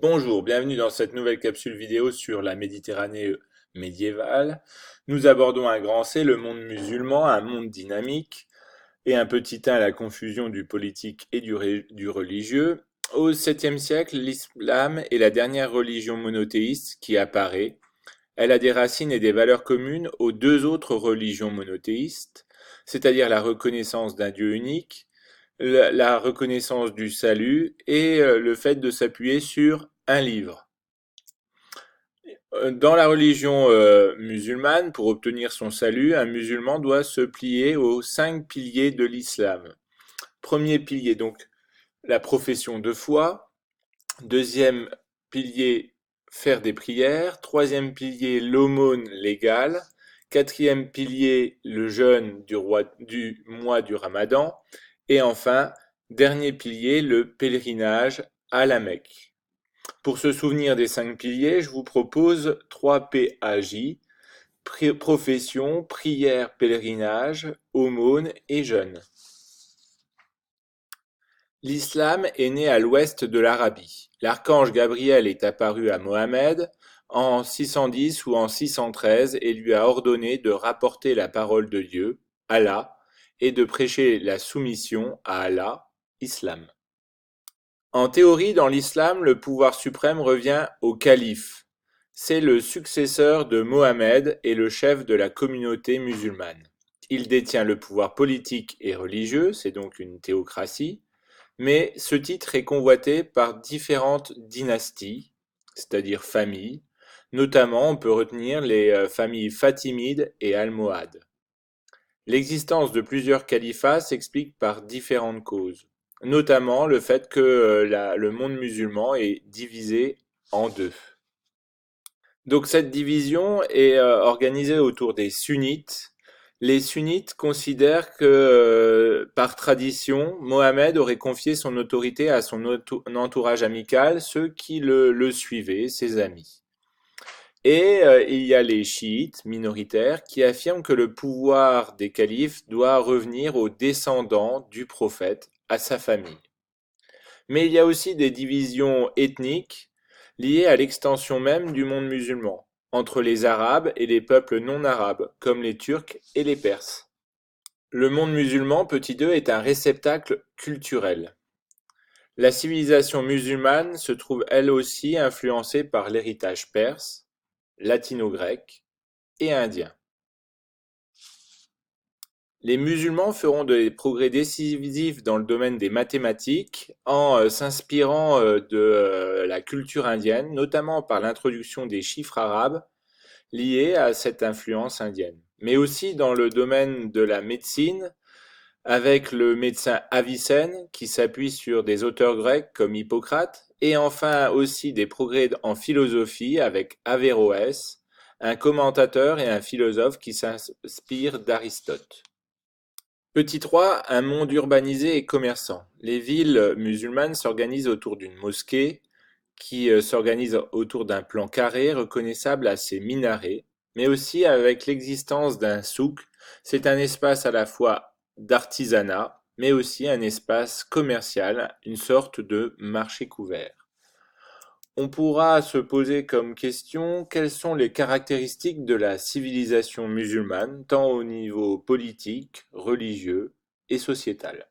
Bonjour, bienvenue dans cette nouvelle capsule vidéo sur la Méditerranée médiévale. Nous abordons un grand C, le monde musulman, un monde dynamique, et un petit 1, la confusion du politique et du religieux. Au 7e siècle, l'islam est la dernière religion monothéiste qui apparaît. Elle a des racines et des valeurs communes aux deux autres religions monothéistes, c'est-à-dire la reconnaissance d'un Dieu unique, la reconnaissance du salut et le fait de s'appuyer sur un livre. Dans la religion musulmane, pour obtenir son salut, un musulman doit se plier aux 5 piliers de l'islam. Premier pilier, donc, la profession de foi. Deuxième pilier, faire des prières. Troisième pilier, l'aumône légale. Quatrième pilier, le jeûne du mois du Ramadan. Et enfin, dernier pilier, le pèlerinage à la Mecque. Pour se souvenir des 5 piliers, je vous propose 3 PAJ: profession, prière, pèlerinage, aumône et jeûne. L'islam est né à l'ouest de l'Arabie. L'archange Gabriel est apparu à Mohammed en 610 ou en 613 et lui a ordonné de rapporter la parole de Dieu, Allah, et de prêcher la soumission à Allah, Islam. En théorie, dans l'islam, le pouvoir suprême revient au calife. C'est le successeur de Mohammed et le chef de la communauté musulmane. Il détient le pouvoir politique et religieux, c'est donc une théocratie, mais ce titre est convoité par différentes dynasties, c'est-à-dire familles. Notamment, on peut retenir les familles fatimides et almohades. L'existence de plusieurs califats s'explique par différentes causes, notamment le fait que le monde musulman est divisé en deux. Donc cette division est organisée autour des sunnites. Les sunnites considèrent que, par tradition, Mohammed aurait confié son autorité à son entourage amical, ceux qui le suivaient, ses amis. Et il y a les chiites minoritaires qui affirment que le pouvoir des califes doit revenir aux descendants du prophète, à sa famille. Mais il y a aussi des divisions ethniques liées à l'extension même du monde musulman, entre les Arabes et les peuples non arabes, comme les Turcs et les Perses. Le monde musulman, petit 2, est un réceptacle culturel. La civilisation musulmane se trouve elle aussi influencée par l'héritage perse, latino-grec et indien. Les musulmans feront des progrès décisifs dans le domaine des mathématiques en s'inspirant de la culture indienne, notamment par l'introduction des chiffres arabes liés à cette influence indienne. Mais aussi dans le domaine de la médecine, avec le médecin Avicenne qui s'appuie sur des auteurs grecs comme Hippocrate, et enfin aussi des progrès en philosophie avec Averroès, un commentateur et un philosophe qui s'inspire d'Aristote. Petit 3, un monde urbanisé et commerçant. Les villes musulmanes s'organisent autour d'une mosquée qui s'organise autour d'un plan carré reconnaissable à ses minarets, mais aussi avec l'existence d'un souk. C'est un espace à la fois d'artisanat, mais aussi un espace commercial, une sorte de marché couvert. On pourra se poser comme question quelles sont les caractéristiques de la civilisation musulmane, tant au niveau politique, religieux et sociétal.